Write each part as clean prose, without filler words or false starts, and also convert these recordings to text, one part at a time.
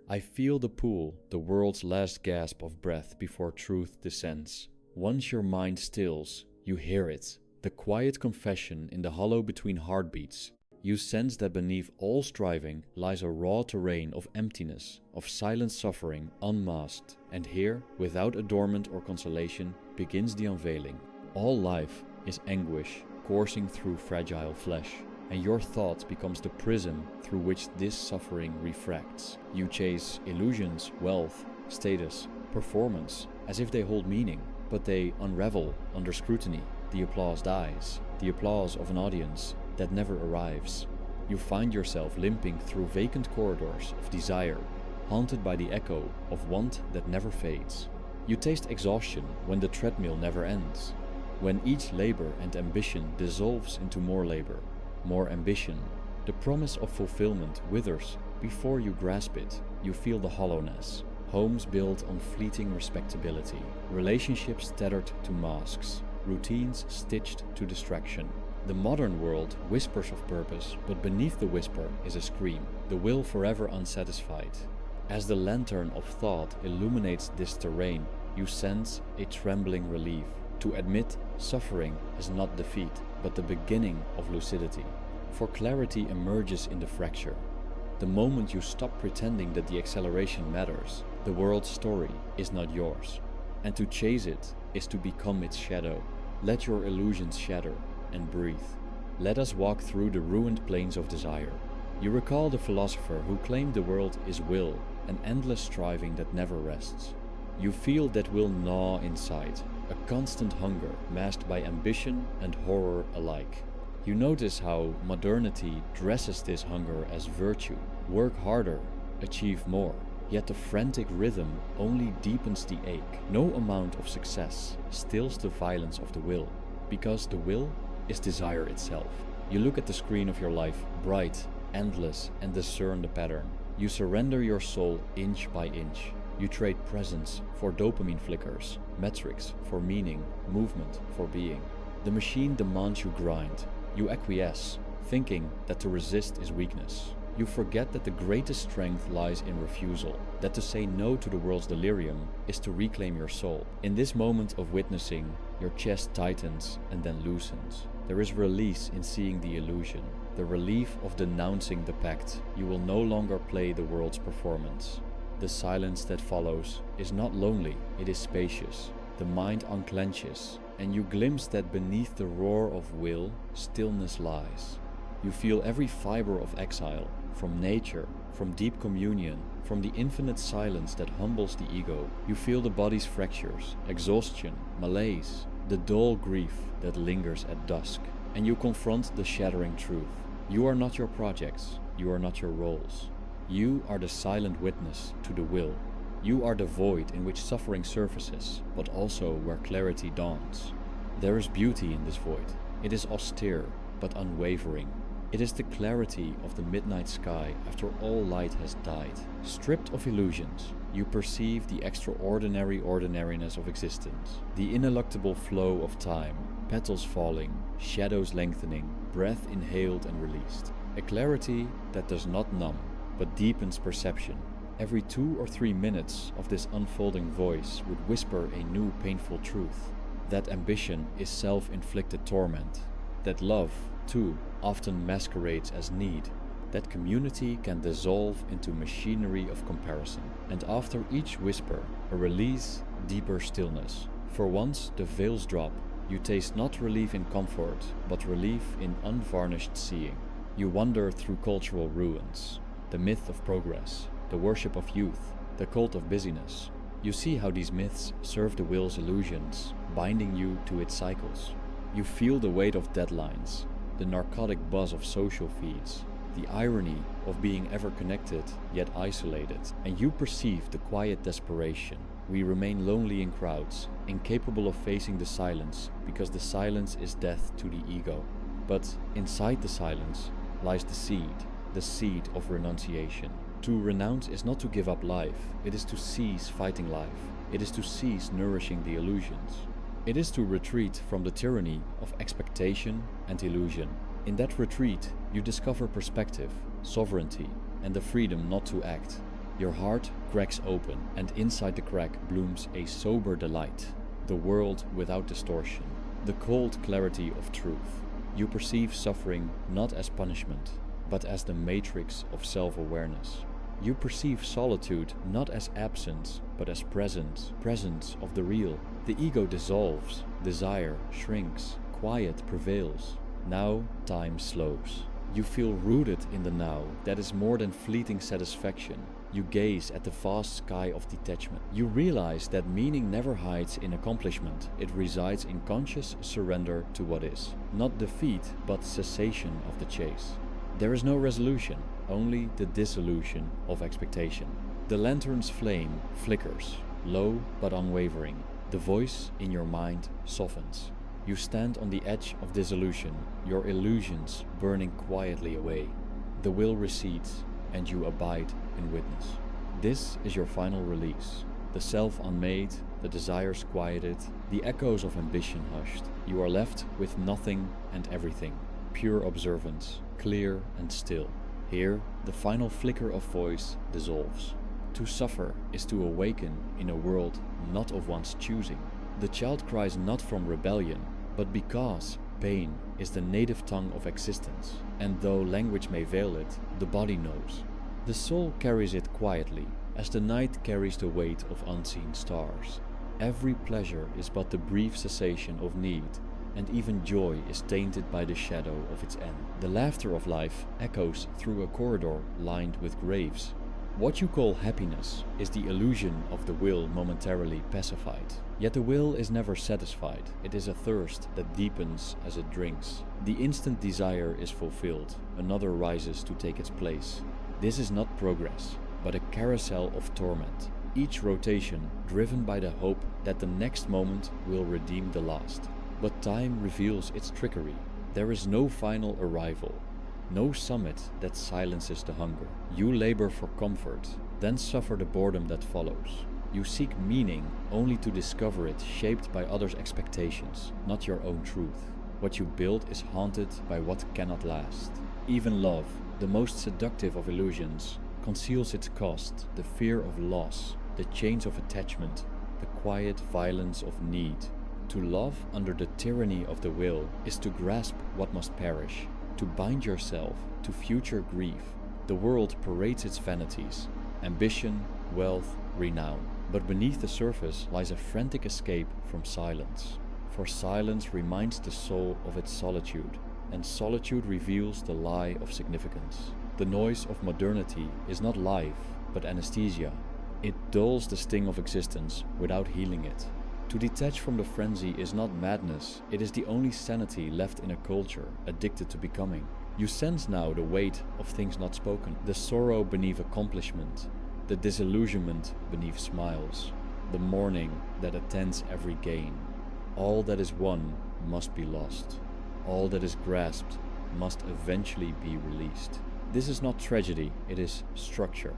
I feel the pull, the world's last gasp of breath before truth descends. Once your mind stills, you hear it, the quiet confession in the hollow between heartbeats. You sense that beneath all striving lies a raw terrain of emptiness, of silent suffering unmasked, and here, without adornment or consolation, begins the unveiling. All life is anguish coursing through fragile flesh, and your thought becomes the prism through which this suffering refracts. You chase illusions, wealth, status, performance, as if they hold meaning, but they unravel under scrutiny. The applause dies, the applause of an audience that never arrives. You find yourself limping through vacant corridors of desire, haunted by the echo of want that never fades. You taste exhaustion when the treadmill never ends, when each labor and ambition dissolves into more labor, more ambition. The promise of fulfillment withers before you grasp it. You feel the hollowness. Homes built on fleeting respectability, relationships tethered to masks, routines stitched to distraction. The modern world whispers of purpose, but beneath the whisper is a scream, the will forever unsatisfied. As the lantern of thought illuminates this terrain, you sense a trembling relief. To admit suffering is not defeat, but the beginning of lucidity. For clarity emerges in the fracture. The moment you stop pretending that the acceleration matters, the world's story is not yours. And to chase it is to become its shadow. Let your illusions shatter and breathe. Let us walk through the ruined plains of desire. You recall the philosopher who claimed the world is will, an endless striving that never rests. You feel that will gnaw inside, a constant hunger masked by ambition and horror alike. You notice how modernity dresses this hunger as virtue. Work harder, achieve more. Yet the frantic rhythm only deepens the ache. No amount of success stills the violence of the will, because the will is desire itself. You look at the screen of your life, bright, endless, and discern the pattern. You surrender your soul inch by inch. You trade presence for dopamine flickers, metrics for meaning, movement for being. The machine demands you grind. You acquiesce, thinking that to resist is weakness. You forget that the greatest strength lies in refusal, that to say no to the world's delirium is to reclaim your soul. In this moment of witnessing, your chest tightens and then loosens. There is release in seeing the illusion, the relief of denouncing the pact. You will no longer play the world's performance. The silence that follows is not lonely, it is spacious. The mind unclenches, and you glimpse that beneath the roar of will, stillness lies. You feel every fiber of exile, from nature, from deep communion, from the infinite silence that humbles the ego. You feel the body's fractures, exhaustion, malaise, the dull grief that lingers at dusk. And you confront the shattering truth. You are not your projects, you are not your roles. You are the silent witness to the will. You are the void in which suffering surfaces, but also where clarity dawns. There is beauty in this void. It is austere, but unwavering. It is the clarity of the midnight sky after all light has died. Stripped of illusions, you perceive the extraordinary ordinariness of existence, the ineluctable flow of time, petals falling, shadows lengthening, breath inhaled and released. A clarity that does not numb, but deepens perception. Every 2 or 3 minutes of this unfolding voice would whisper a new painful truth. That ambition is self-inflicted torment. That love, too, often masquerades as need. That community can dissolve into machinery of comparison. And after each whisper, a release, deeper stillness. For once the veils drop, you taste not relief in comfort, but relief in unvarnished seeing. You wander through cultural ruins, the myth of progress, the worship of youth, the cult of busyness. You see how these myths serve the will's illusions, binding you to its cycles. You feel the weight of deadlines, the narcotic buzz of social feeds, the irony of being ever connected yet isolated, and you perceive the quiet desperation. We remain lonely in crowds, incapable of facing the silence, because the silence is death to the ego. But inside the silence lies the seed of renunciation. To renounce is not to give up life, it is to cease fighting life. It is to cease nourishing the illusions. It is to retreat from the tyranny of expectation and illusion. In that retreat, you discover perspective, sovereignty, and the freedom not to act. Your heart cracks open, and inside the crack blooms a sober delight, the world without distortion, the cold clarity of truth. You perceive suffering not as punishment, but as the matrix of self-awareness. You perceive solitude not as absence, but as presence of the real. The ego dissolves, desire shrinks, quiet prevails. Now time slows. You feel rooted in the now that is more than fleeting satisfaction. You gaze at the vast sky of detachment. You realize that meaning never hides in accomplishment. It resides in conscious surrender to what is. Not defeat, but cessation of the chase. There is no resolution, only the dissolution of expectation. The lantern's flame flickers, low but unwavering. The voice in your mind softens. You stand on the edge of dissolution, your illusions burning quietly away. The will recedes, and you abide in witness. This is your final release. The self unmade, the desires quieted, the echoes of ambition hushed. You are left with nothing and everything, pure observance, clear and still. Here, the final flicker of voice dissolves. To suffer is to awaken in a world not of one's choosing. The child cries not from rebellion, but because pain is the native tongue of existence, and though language may veil it, the body knows. The soul carries it quietly, as the night carries the weight of unseen stars. Every pleasure is but the brief cessation of need, and even joy is tainted by the shadow of its end. The laughter of life echoes through a corridor lined with graves. What you call happiness is the illusion of the will momentarily pacified. Yet the will is never satisfied. It is a thirst that deepens as it drinks. The instant desire is fulfilled, another rises to take its place. This is not progress, but a carousel of torment, each rotation driven by the hope that the next moment will redeem the last. But time reveals its trickery. There is no final arrival. No summit that silences the hunger. You labor for comfort, then suffer the boredom that follows. You seek meaning only to discover it shaped by others' expectations, not your own truth. What you build is haunted by what cannot last. Even love, the most seductive of illusions, conceals its cost, the fear of loss, the chains of attachment, the quiet violence of need. To love under the tyranny of the will is to grasp what must perish, to bind yourself to future grief. The world parades its vanities, ambition, wealth, renown. But beneath the surface lies a frantic escape from silence. For silence reminds the soul of its solitude, and solitude reveals the lie of significance. The noise of modernity is not life, but anesthesia. It dulls the sting of existence without healing it. To detach from the frenzy is not madness, it is the only sanity left in a culture addicted to becoming. You sense now the weight of things not spoken, the sorrow beneath accomplishment, the disillusionment beneath smiles, the mourning that attends every gain. All that is won must be lost. All that is grasped must eventually be released. This is not tragedy, it is structure.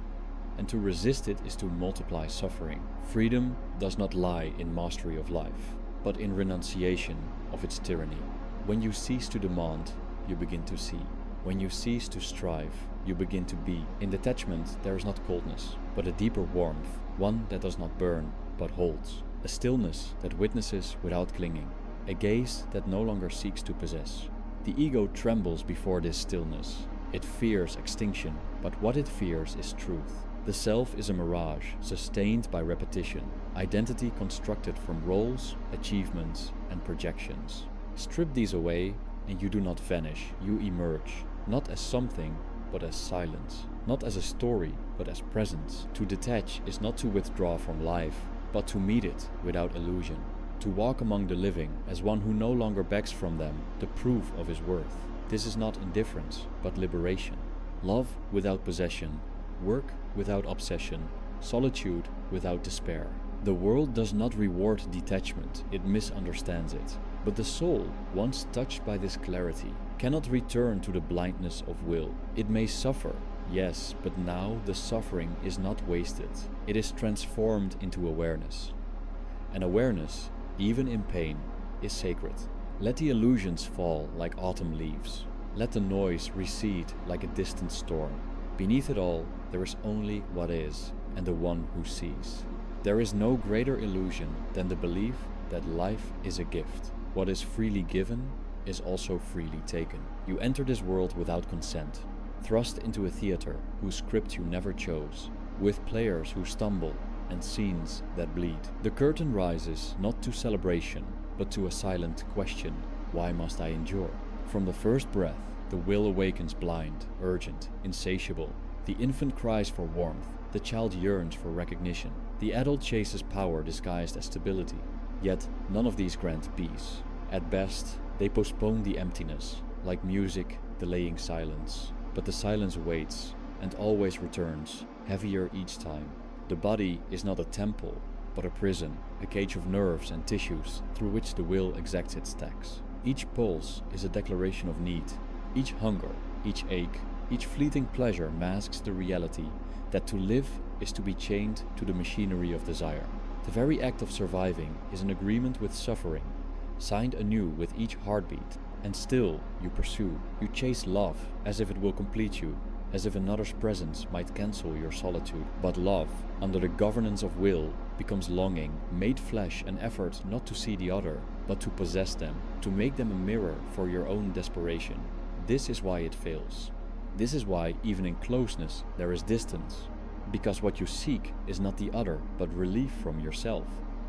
And to resist it is to multiply suffering. Freedom does not lie in mastery of life, but in renunciation of its tyranny. When you cease to demand, you begin to see. When you cease to strive, you begin to be. In detachment there is not coldness, but a deeper warmth, one that does not burn, but holds. A stillness that witnesses without clinging. A gaze that no longer seeks to possess. The ego trembles before this stillness. It fears extinction, but what it fears is truth. The self is a mirage, sustained by repetition, identity constructed from roles, achievements, and projections. Strip these away, and you do not vanish, you emerge, not as something, but as silence, not as a story, but as presence. To detach is not to withdraw from life, but to meet it without illusion, to walk among the living as one who no longer begs from them the proof of his worth. This is not indifference, but liberation. Love without possession, work without obsession, solitude without despair. The world does not reward detachment, it misunderstands it. But the soul, once touched by this clarity, cannot return to the blindness of will. It may suffer, yes, but now the suffering is not wasted. It is transformed into awareness. And awareness, even in pain, is sacred. Let the illusions fall like autumn leaves. Let the noise recede like a distant storm. Beneath it all, there is only what is, and the one who sees. There is no greater illusion than the belief that life is a gift. What is freely given is also freely taken. You enter this world without consent, thrust into a theater whose script you never chose, with players who stumble and scenes that bleed. The curtain rises not to celebration, but to a silent question: why must I endure? From the first breath, the will awakens blind, urgent, insatiable. The infant cries for warmth, the child yearns for recognition. The adult chases power disguised as stability. Yet none of these grant peace. At best, they postpone the emptiness, like music delaying silence. But the silence waits, and always returns, heavier each time. The body is not a temple, but a prison, a cage of nerves and tissues through which the will exacts its tax. Each pulse is a declaration of need. Each hunger, each ache, each fleeting pleasure masks the reality that to live is to be chained to the machinery of desire. The very act of surviving is an agreement with suffering, signed anew with each heartbeat, and still you pursue. You chase love as if it will complete you, as if another's presence might cancel your solitude. But love, under the governance of will, becomes longing, made flesh, an effort not to see the other, but to possess them, to make them a mirror for your own desperation. This is why it fails. This is why, even in closeness, there is distance. Because what you seek is not the other, but relief from yourself.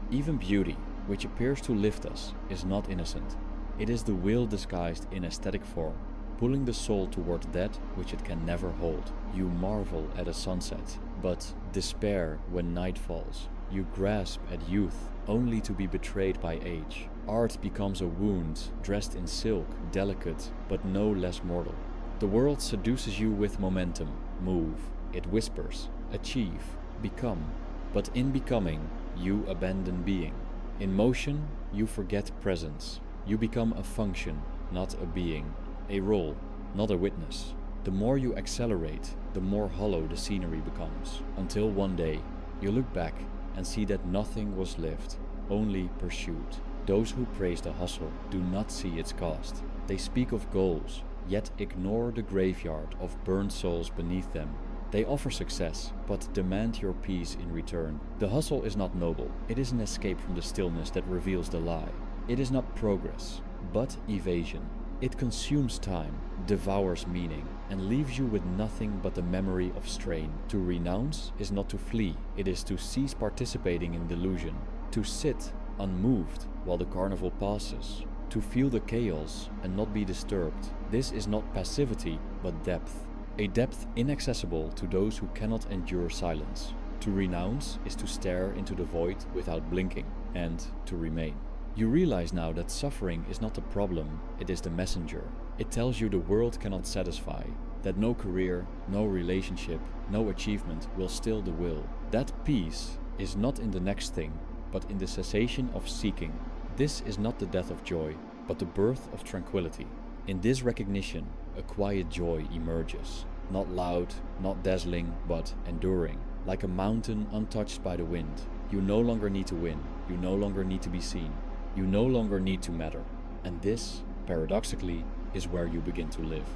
Even beauty, which appears to lift us, is not innocent. It is the will disguised in aesthetic form, pulling the soul toward that which it can never hold. You marvel at a sunset, but despair when night falls. You grasp at youth, only to be betrayed by age. Art becomes a wound, dressed in silk, delicate, but no less mortal. The world seduces you with momentum. Move. It whispers. Achieve. Become. But in becoming, you abandon being. In motion, you forget presence. You become a function, not a being. A role, not a witness. The more you accelerate, the more hollow the scenery becomes. Until one day, you look back and see that nothing was lived, only pursued. Those who praise the hustle do not see its cost. They speak of goals, yet ignore the graveyard of burned souls beneath them. They offer success, but demand your peace in return. The hustle is not noble. It is an escape from the stillness that reveals the lie. It is not progress, but evasion. It consumes time, devours meaning, and leaves you with nothing but the memory of strain. To renounce is not to flee. It is to cease participating in delusion. To sit unmoved while the carnival passes. To feel the chaos and not be disturbed. This is not passivity, but depth. A depth inaccessible to those who cannot endure silence. To renounce is to stare into the void without blinking, and to remain. You realize now that suffering is not the problem, it is the messenger. It tells you the world cannot satisfy, that no career, no relationship, no achievement will still the will. That peace is not in the next thing, but in the cessation of seeking. This is not the death of joy, but the birth of tranquility. In this recognition, a quiet joy emerges, not loud, not dazzling, but enduring. Like a mountain untouched by the wind, you no longer need to win, you no longer need to be seen, you no longer need to matter. And this, paradoxically, is where you begin to live.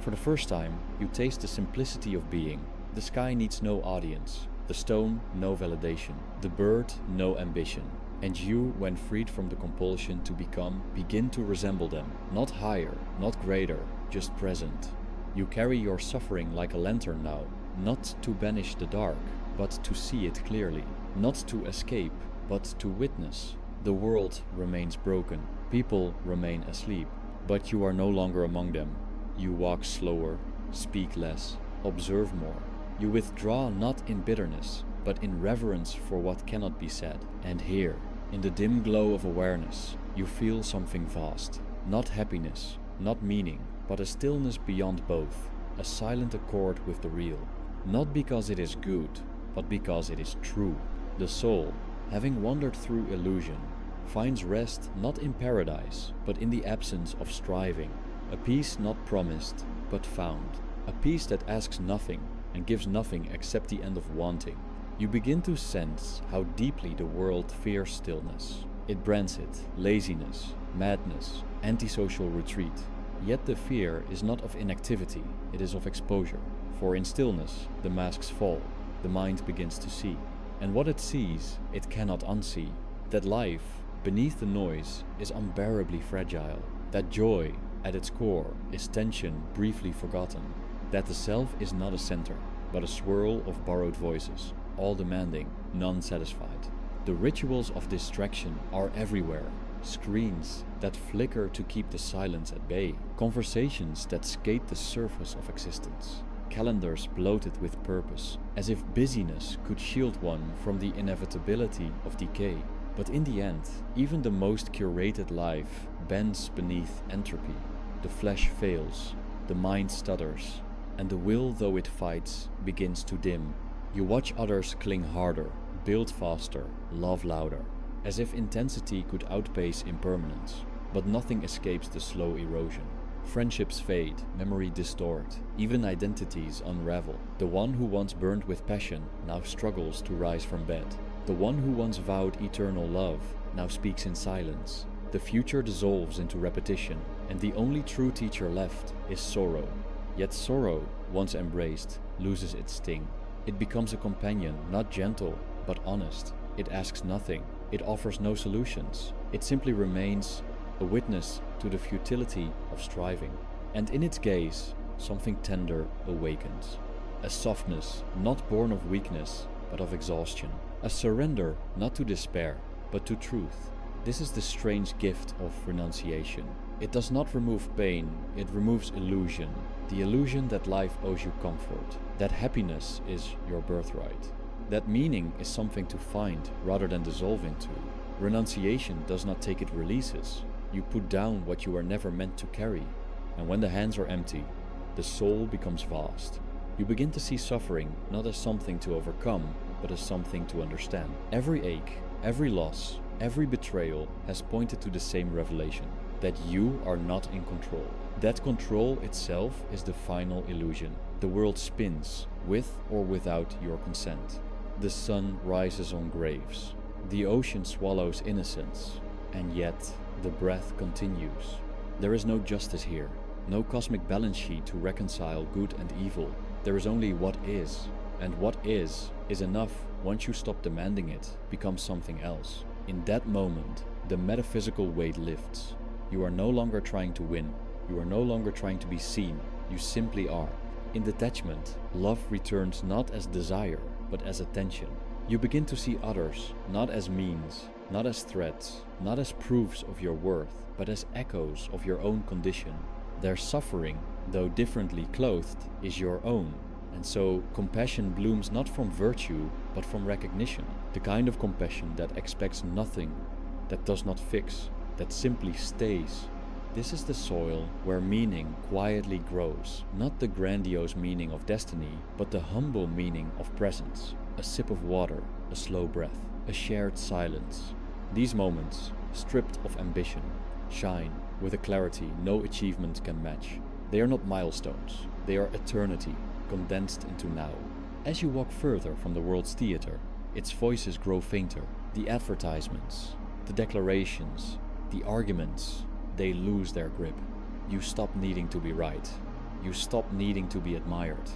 For the first time, you taste the simplicity of being. The sky needs no audience, the stone no validation, the bird no ambition. And you, when freed from the compulsion to become, begin to resemble them. Not higher, not greater, just present. You carry your suffering like a lantern now, not to banish the dark, but to see it clearly. Not to escape, but to witness. The world remains broken, people remain asleep, but you are no longer among them. You walk slower, speak less, observe more. You withdraw not in bitterness, but in reverence for what cannot be said. And here, in the dim glow of awareness, you feel something vast. Not happiness, not meaning, but a stillness beyond both, a silent accord with the real. Not because it is good, but because it is true. The soul, having wandered through illusion, finds rest not in paradise, but in the absence of striving. A peace not promised, but found. A peace that asks nothing and gives nothing except the end of wanting. You begin to sense how deeply the world fears stillness. It brands it laziness, madness, antisocial retreat. Yet the fear is not of inactivity, it is of exposure. For in stillness, the masks fall, the mind begins to see. And what it sees, it cannot unsee. That life, beneath the noise, is unbearably fragile. That joy, at its core, is tension briefly forgotten. That the self is not a center, but a swirl of borrowed voices, all demanding, none satisfied. The rituals of distraction are everywhere. Screens that flicker to keep the silence at bay. Conversations that skate the surface of existence. Calendars bloated with purpose, as if busyness could shield one from the inevitability of decay. But in the end, even the most curated life bends beneath entropy. The flesh fails, the mind stutters, and the will, though it fights, begins to dim. You watch others cling harder, build faster, love louder, as if intensity could outpace impermanence. But nothing escapes the slow erosion. Friendships fade, memory distort, even identities unravel. The one who once burned with passion now struggles to rise from bed. The one who once vowed eternal love now speaks in silence. The future dissolves into repetition, and the only true teacher left is sorrow. Yet sorrow, once embraced, loses its sting. It becomes a companion, not gentle, but honest. It asks nothing. It offers no solutions. It simply remains a witness to the futility of striving. And in its gaze, something tender awakens. A softness not born of weakness, but of exhaustion. A surrender not to despair, but to truth. This is the strange gift of renunciation. It does not remove pain, it removes illusion. The illusion that life owes you comfort, that happiness is your birthright, that meaning is something to find rather than dissolve into. Renunciation does not take its releases. You put down what you were never meant to carry. And when the hands are empty, the soul becomes vast. You begin to see suffering not as something to overcome, but as something to understand. Every ache, every loss, every betrayal has pointed to the same revelation, that you are not in control. That control itself is the final illusion. The world spins, with or without your consent. The sun rises on graves. The ocean swallows innocence. And yet, the breath continues. There is no justice here, no cosmic balance sheet to reconcile good and evil. There is only what is, and what is enough once you stop demanding it, becomes something else. In that moment, the metaphysical weight lifts. You are no longer trying to win. You are no longer trying to be seen. You simply are. In detachment, love returns not as desire, but as attention. You begin to see others not as means, not as threats, not as proofs of your worth, but as echoes of your own condition. Their suffering, though differently clothed, is your own. And so compassion blooms not from virtue, but from recognition. The kind of compassion that expects nothing, that does not fix, that simply stays. This is the soil where meaning quietly grows, not the grandiose meaning of destiny, but the humble meaning of presence. A sip of water, a slow breath, a shared silence. These moments, stripped of ambition, shine with a clarity no achievement can match. They are not milestones, they are eternity, condensed into now. As you walk further from the world's theater, its voices grow fainter. The advertisements, the declarations, the arguments, they lose their grip. You stop needing to be right. You stop needing to be admired.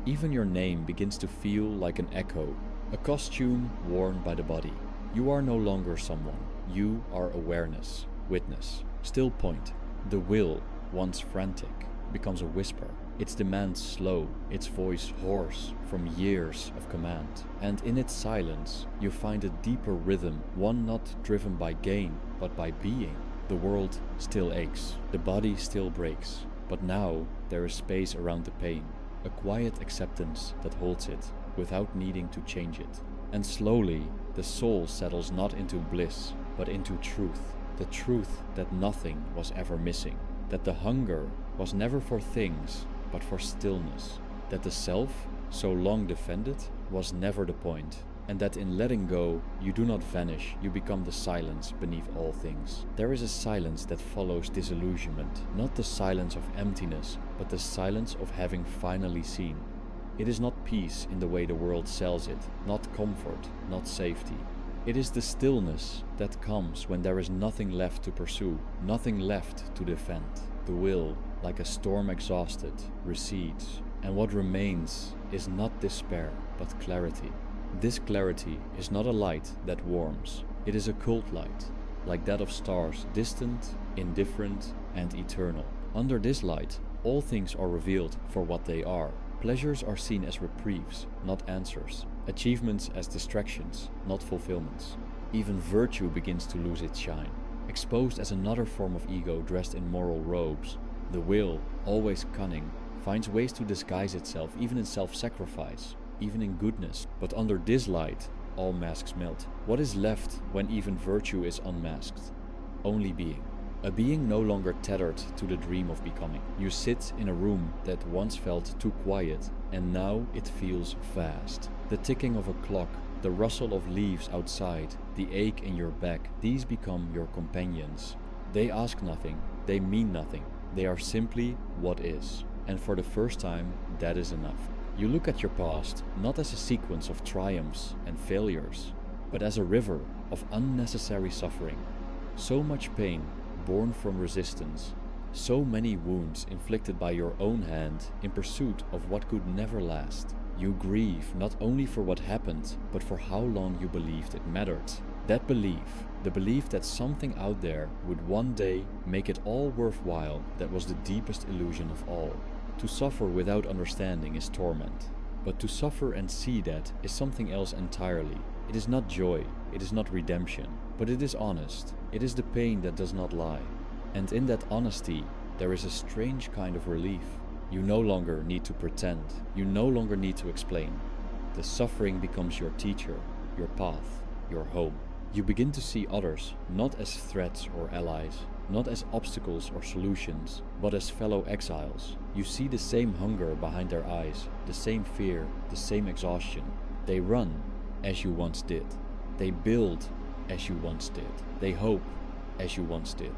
Even your name begins to feel like an echo, a costume worn by the body. You are no longer someone. You are awareness, witness, still point. The will, once frantic, becomes a whisper. Its demands slow, its voice hoarse from years of command. And in its silence, you find a deeper rhythm, one not driven by gain, but by being. The world still aches, the body still breaks, but now there is space around the pain, a quiet acceptance that holds it without needing to change it. And slowly, the soul settles not into bliss, but into truth. The truth that nothing was ever missing, that the hunger was never for things, but for stillness, that the self, so long defended, was never the point, and that in letting go, you do not vanish, you become the silence beneath all things. There is a silence that follows disillusionment, not the silence of emptiness, but the silence of having finally seen. It is not peace in the way the world sells it, not comfort, not safety. It is the stillness that comes when there is nothing left to pursue, nothing left to defend. The will, like a storm exhausted, recedes, And what remains is not despair, but clarity. This clarity is not a light that warms. It is a cold light, like that of stars, distant, indifferent, and eternal. Under this light, all things are revealed for what they are. Pleasures are seen as reprieves, not answers. Achievements as distractions, not fulfillments. Even virtue begins to lose its shine, exposed as another form of ego dressed in moral robes. The will, always cunning, finds ways to disguise itself even in self-sacrifice, even in goodness. But under this light, all masks melt. What is left when even virtue is unmasked? Only being. A being no longer tethered to the dream of becoming. You sit in a room that once felt too quiet, and now it feels vast. The ticking of a clock, the rustle of leaves outside, the ache in your back, these become your companions. They ask nothing, they mean nothing, they are simply what is. And for the first time, that is enough. You look at your past not as a sequence of triumphs and failures, but as a river of unnecessary suffering. So much pain born from resistance, so many wounds inflicted by your own hand in pursuit of what could never last. You grieve not only for what happened, but for how long you believed it mattered. That belief, the belief that something out there would one day make it all worthwhile, that was the deepest illusion of all. To suffer without understanding is torment, but to suffer and see that is something else entirely. It is not joy, it is not redemption, but it is honest. It is the pain that does not lie. And in that honesty, there is a strange kind of relief. You no longer need to pretend, you no longer need to explain. The suffering becomes your teacher, your path, your home. You begin to see others not as threats or allies, not as obstacles or solutions, but as fellow exiles. You see the same hunger behind their eyes, the same fear, the same exhaustion. They run as you once did. They build as you once did. They hope as you once did.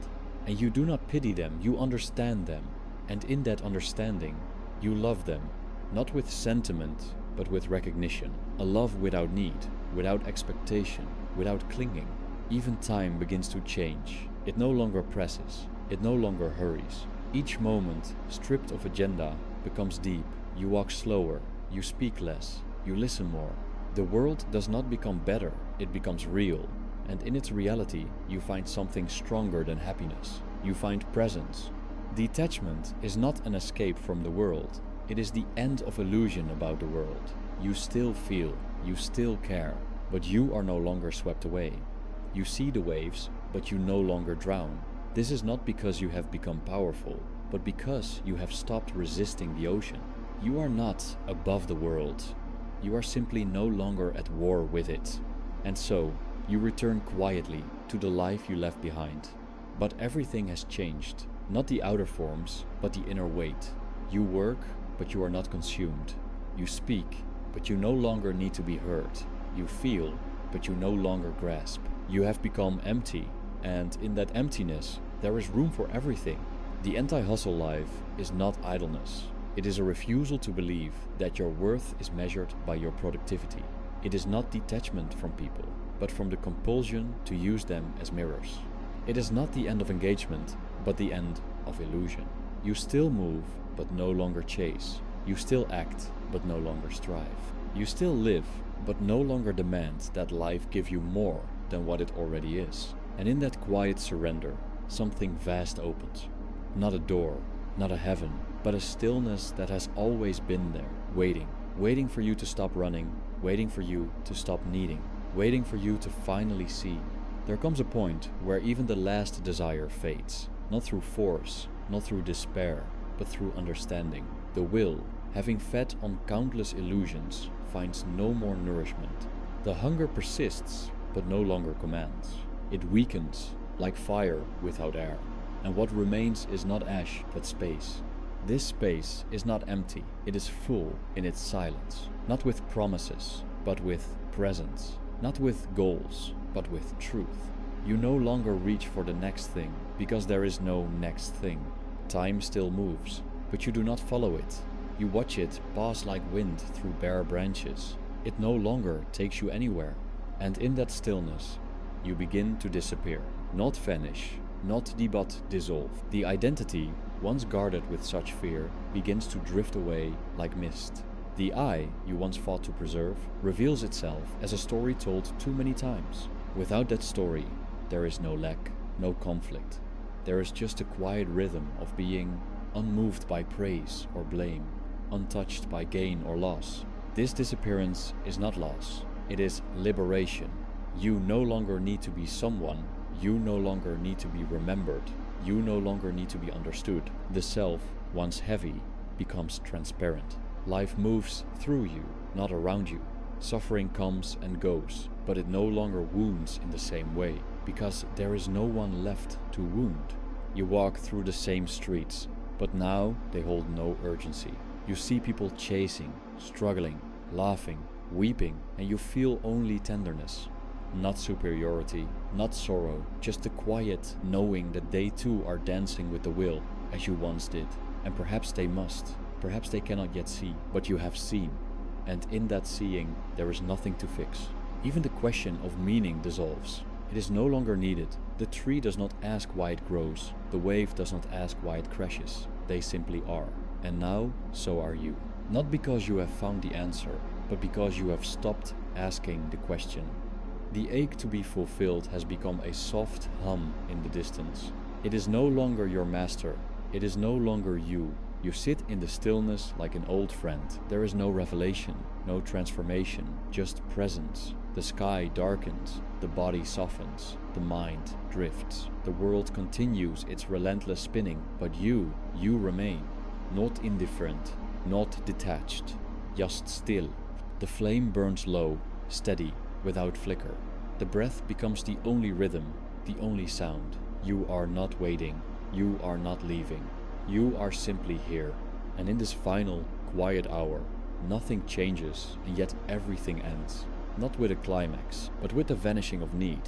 And you do not pity them, you understand them. And in that understanding, you love them, not with sentiment, but with recognition. A love without need, without expectation, without clinging. Even time begins to change. It no longer presses, it no longer hurries. Each moment, stripped of agenda, becomes deep. You walk slower, you speak less, you listen more. The world does not become better, it becomes real. And in its reality, you find something stronger than happiness. You find presence. Detachment is not an escape from the world. It is the end of illusion about the world. You still feel, you still care, but you are no longer swept away. You see the waves, but you no longer drown. This is not because you have become powerful, but because you have stopped resisting the ocean. You are not above the world. You are simply no longer at war with it. And so, you return quietly to the life you left behind. But everything has changed. Not the outer forms, but the inner weight. You work, but you are not consumed. You speak, but you no longer need to be heard. You feel, but you no longer grasp. You have become empty, and in that emptiness, there is room for everything. The anti-hustle life is not idleness. It is a refusal to believe that your worth is measured by your productivity. It is not detachment from people, but from the compulsion to use them as mirrors. It is not the end of engagement, but the end of illusion. You still move, but no longer chase. You still act, but no longer strive. You still live, but no longer demand that life give you more than what it already is. And in that quiet surrender, something vast opens. Not a door, not a heaven, but a stillness that has always been there, waiting for you to stop running, waiting for you to stop needing, waiting for you to finally see. There comes a point where even the last desire fades, not through force, not through despair, but through understanding. The will, having fed on countless illusions, finds no more nourishment. The hunger persists, but no longer commands. It weakens, like fire without air. And what remains is not ash, but space. This space is not empty, it is full in its silence. Not with promises, but with presence. Not with goals, but with truth. You no longer reach for the next thing, because there is no next thing. Time still moves, but you do not follow it. You watch it pass like wind through bare branches. It no longer takes you anywhere. And in that stillness, you begin to disappear. Not vanish, not but dissolve. The identity once guarded with such fear, begins to drift away like mist. The I you once fought to preserve reveals itself as a story told too many times. Without that story, there is no lack, no conflict. There is just a quiet rhythm of being, unmoved by praise or blame, untouched by gain or loss. This disappearance is not loss, it is liberation. You no longer need to be someone, you no longer need to be remembered, you no longer need to be understood. The self, once heavy, becomes transparent. Life moves through you, not around you. Suffering comes and goes, but it no longer wounds in the same way, because there is no one left to wound. You walk through the same streets, but now they hold no urgency. You see people chasing, struggling, laughing, weeping, and you feel only tenderness. Not superiority, not sorrow, just the quiet knowing that they too are dancing with the will, as you once did. And perhaps they must, perhaps they cannot yet see, but you have seen. And in that seeing, there is nothing to fix. Even the question of meaning dissolves. It is no longer needed. The tree does not ask why it grows. The wave does not ask why it crashes. They simply are. And now, so are you. Not because you have found the answer, but because you have stopped asking the question. The ache to be fulfilled has become a soft hum in the distance. It is no longer your master. It is no longer you. You sit in the stillness like an old friend. There is no revelation, no transformation, just presence. The sky darkens, the body softens, the mind drifts. The world continues its relentless spinning, but you remain. Not indifferent, not detached, just still. The flame burns low, steady, without flicker. The breath becomes the only rhythm, the only sound. You are not waiting, you are not leaving. You are simply here. And in this final, quiet hour, nothing changes and yet everything ends. Not with a climax, but with the vanishing of need.